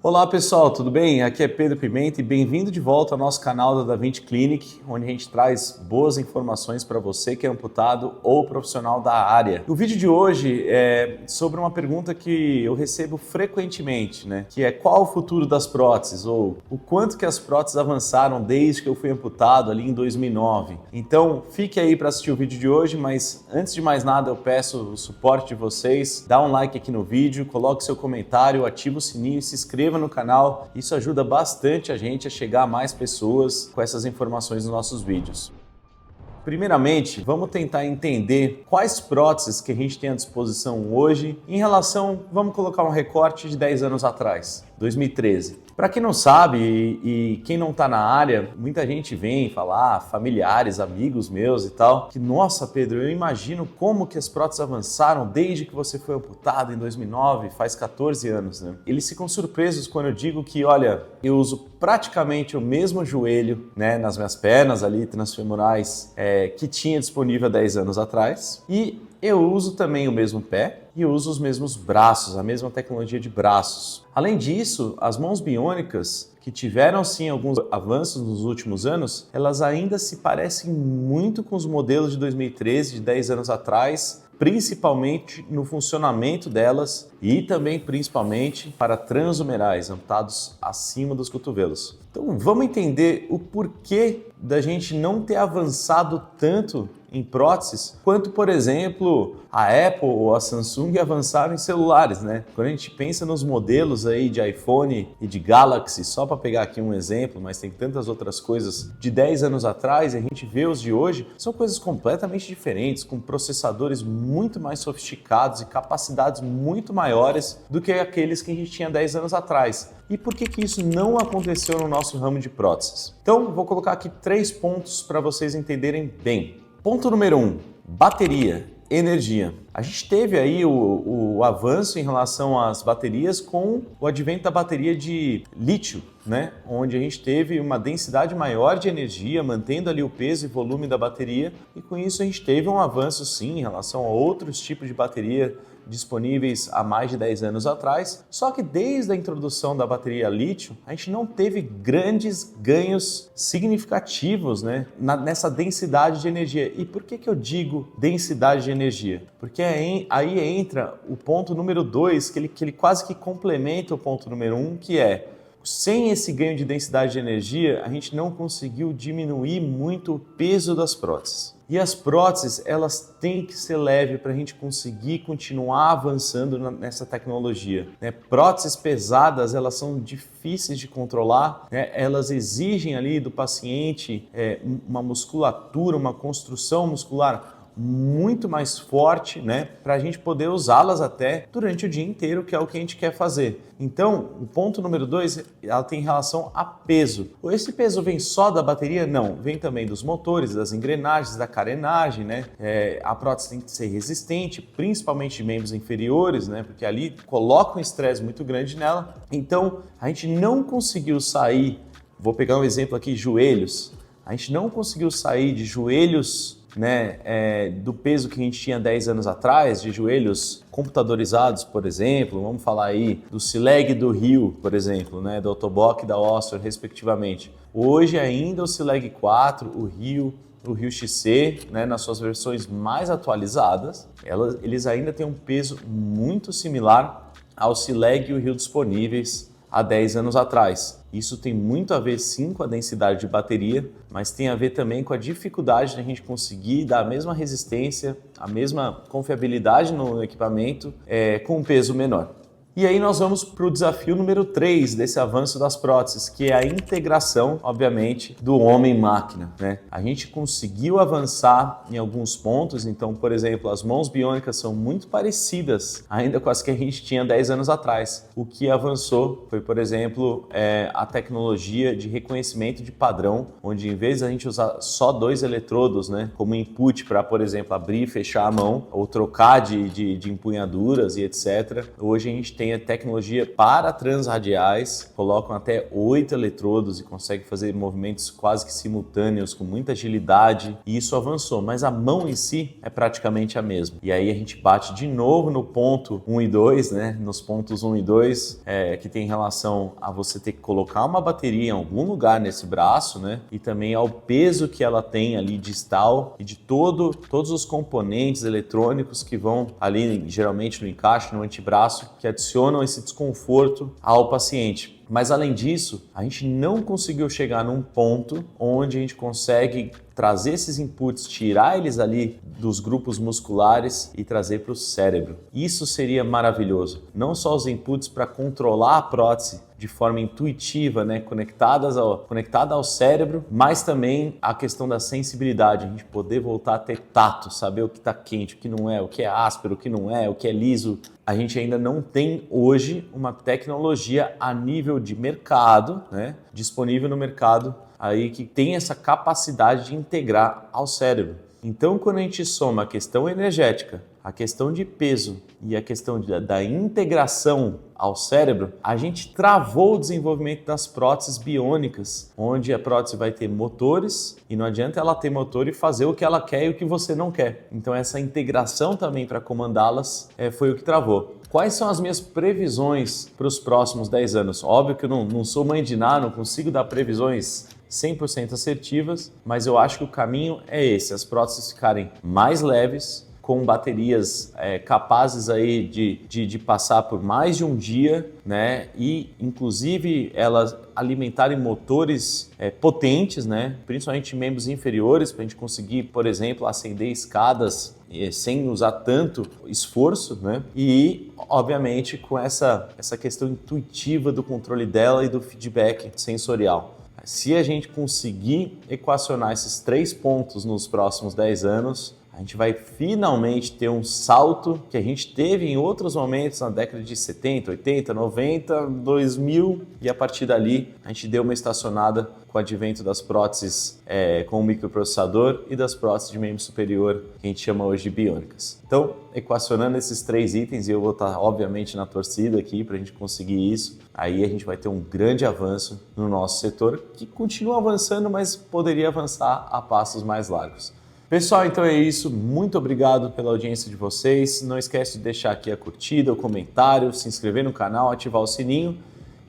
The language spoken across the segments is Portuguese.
Olá pessoal, tudo bem? Aqui é Pedro Pimenta e bem-vindo de volta ao nosso canal da Da Vinci Clinic, onde a gente traz boas informações para você que é amputado ou profissional da área. O vídeo de hoje é sobre uma pergunta que eu recebo frequentemente, que é qual o futuro das próteses ou o quanto que as próteses avançaram desde que eu fui amputado ali em 2009. Então fique aí para assistir o vídeo de hoje, mas antes de mais nada eu peço o suporte de vocês, dá um like aqui no vídeo, coloque seu comentário, ativa o sininho e se inscreva no canal. Isso ajuda bastante a gente a chegar a mais pessoas com essas informações nos nossos vídeos. Primeiramente, vamos tentar entender quais próteses que a gente tem à disposição hoje em relação, vamos colocar um recorte de 10 anos atrás, 2013. Para quem não sabe e quem não está na área, muita gente vem falar, familiares, amigos meus e tal, que nossa Pedro, eu imagino como que as próteses avançaram desde que você foi amputado em 2009, faz 14 anos, Eles ficam surpresos quando eu digo que, olha, eu uso praticamente o mesmo joelho, nas minhas pernas ali, transfemorais, que tinha disponível há 10 anos atrás, e eu uso também o mesmo pé e eu uso os mesmos braços, a mesma tecnologia de braços. Além disso, as mãos biônicas, que tiveram sim alguns avanços nos últimos anos, elas ainda se parecem muito com os modelos de 2013, de 10 anos atrás, principalmente no funcionamento delas e também principalmente para transhumerais, amputados acima dos cotovelos. Então vamos entender o porquê da gente não ter avançado tanto em próteses, quanto, por exemplo, a Apple ou a Samsung avançaram em celulares, Quando a gente pensa nos modelos aí de iPhone e de Galaxy, só para pegar aqui um exemplo, mas tem tantas outras coisas de 10 anos atrás, e a gente vê os de hoje, são coisas completamente diferentes, com processadores muito mais sofisticados e capacidades muito maiores do que aqueles que a gente tinha 10 anos atrás. E por que isso não aconteceu no nosso ramo de próteses? Então, vou colocar aqui 3 pontos para vocês entenderem bem. Ponto número 1, bateria, energia. A gente teve aí o avanço em relação às baterias com o advento da bateria de lítio, onde a gente teve uma densidade maior de energia, mantendo ali o peso e volume da bateria, e com isso a gente teve um avanço sim em relação a outros tipos de bateria disponíveis há mais de 10 anos atrás, só que desde a introdução da bateria lítio, a gente não teve grandes ganhos significativos nessa densidade de energia. E por que eu digo densidade de energia? Porque aí entra o ponto número 2, que ele quase que complementa o ponto número 1, que é, sem esse ganho de densidade de energia, a gente não conseguiu diminuir muito o peso das próteses. E as próteses, elas têm que ser leves para a gente conseguir continuar avançando nessa tecnologia. Próteses pesadas, elas são difíceis de controlar, elas exigem ali do paciente uma musculatura, uma construção muscular muito mais forte, para a gente poder usá-las até durante o dia inteiro, que é o que a gente quer fazer. Então, o ponto número 2, ela tem relação a peso. Esse peso vem só da bateria? Não, vem também dos motores, das engrenagens, da carenagem, A prótese tem que ser resistente, principalmente de membros inferiores, porque ali coloca um estresse muito grande nela. Então, a gente não conseguiu sair, vou pegar um exemplo aqui, joelhos. A gente não conseguiu sair de joelhos do peso que a gente tinha 10 anos atrás, de joelhos computadorizados, por exemplo, vamos falar aí do Sileg e do Rio, por exemplo, do Ottobock e da Oster, respectivamente. Hoje ainda o Sileg 4, o Rio XC, nas suas versões mais atualizadas, eles ainda têm um peso muito similar ao Sileg e o Rio disponíveis há 10 anos atrás. Isso tem muito a ver sim com a densidade de bateria, mas tem a ver também com a dificuldade de a gente conseguir dar a mesma resistência, a mesma confiabilidade no equipamento com um peso menor. E aí nós vamos para o desafio número 3 desse avanço das próteses, que é a integração, obviamente, do homem-máquina, A gente conseguiu avançar em alguns pontos, então, por exemplo, as mãos biônicas são muito parecidas ainda com as que a gente tinha 10 anos atrás. O que avançou foi, por exemplo, a tecnologia de reconhecimento de padrão, onde em vez de a gente usar só 2 eletrodos, como input para, por exemplo, abrir e fechar a mão, ou trocar de empunhaduras e etc., hoje a gente tem a tecnologia para transradiais, colocam até 8 eletrodos e consegue fazer movimentos quase que simultâneos com muita agilidade, e isso avançou, mas a mão em si é praticamente a mesma. E aí a gente bate de novo no ponto 1 e 2, né? Nos pontos 1 e 2, que tem relação a você ter que colocar uma bateria em algum lugar nesse braço, né? E também ao peso que ela tem ali distal e de todos os componentes eletrônicos que vão ali geralmente no encaixe, no antebraço, que adicionam esse desconforto ao paciente. Mas além disso, a gente não conseguiu chegar num ponto onde a gente consegue trazer esses inputs, tirar eles ali dos grupos musculares e trazer para o cérebro. Isso seria maravilhoso. Não só os inputs para controlar a prótese de forma intuitiva, né, conectada ao cérebro, mas também a questão da sensibilidade, a gente poder voltar a ter tato, saber o que está quente, o que não é, o que é áspero, o que não é, o que é liso. A gente ainda não tem hoje uma tecnologia a nível de mercado, né, disponível no mercado, aí que tem essa capacidade de integrar ao cérebro. Então, quando a gente soma a questão energética, a questão de peso e a questão da integração ao cérebro, a gente travou o desenvolvimento das próteses biônicas, onde a prótese vai ter motores e não adianta ela ter motor e fazer o que ela quer e o que você não quer. Então, essa integração também para comandá-las foi o que travou. Quais são as minhas previsões para os próximos 10 anos? Óbvio que eu não sou mãe de nada, não consigo dar previsões 100% assertivas, mas eu acho que o caminho é esse, as próteses ficarem mais leves, com baterias capazes aí de passar por mais de um dia, né? E inclusive elas alimentarem motores potentes, né? Principalmente membros inferiores, para a gente conseguir, por exemplo, ascender escadas sem usar tanto esforço, né? E, obviamente, com essa questão intuitiva do controle dela e do feedback sensorial. Se a gente conseguir equacionar esses 3 pontos nos próximos 10 anos, a gente vai finalmente ter um salto que a gente teve em outros momentos na década de 70, 80, 90, 2000, e a partir dali a gente deu uma estacionada com o advento das próteses com o microprocessador e das próteses de membro superior, que a gente chama hoje de biônicas. Então, equacionando esses 3 itens, e eu vou estar obviamente na torcida aqui para a gente conseguir isso, aí a gente vai ter um grande avanço no nosso setor, que continua avançando, mas poderia avançar a passos mais largos. Pessoal, então é isso. Muito obrigado pela audiência de vocês. Não esquece de deixar aqui a curtida, o comentário, se inscrever no canal, ativar o sininho.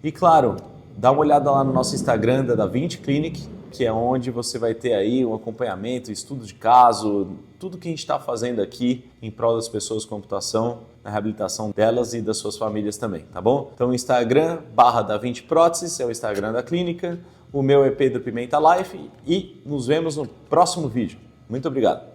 E claro, dá uma olhada lá no nosso Instagram da Da-Vinci Clinic, que é onde você vai ter aí um acompanhamento, estudo de caso, tudo que a gente está fazendo aqui em prol das pessoas com computação, na reabilitação delas e das suas famílias também, tá bom? Então Instagram /Da-Vinci Próteses é o Instagram da clínica, o meu é Pedro Pimenta Life e nos vemos no próximo vídeo. Muito obrigado.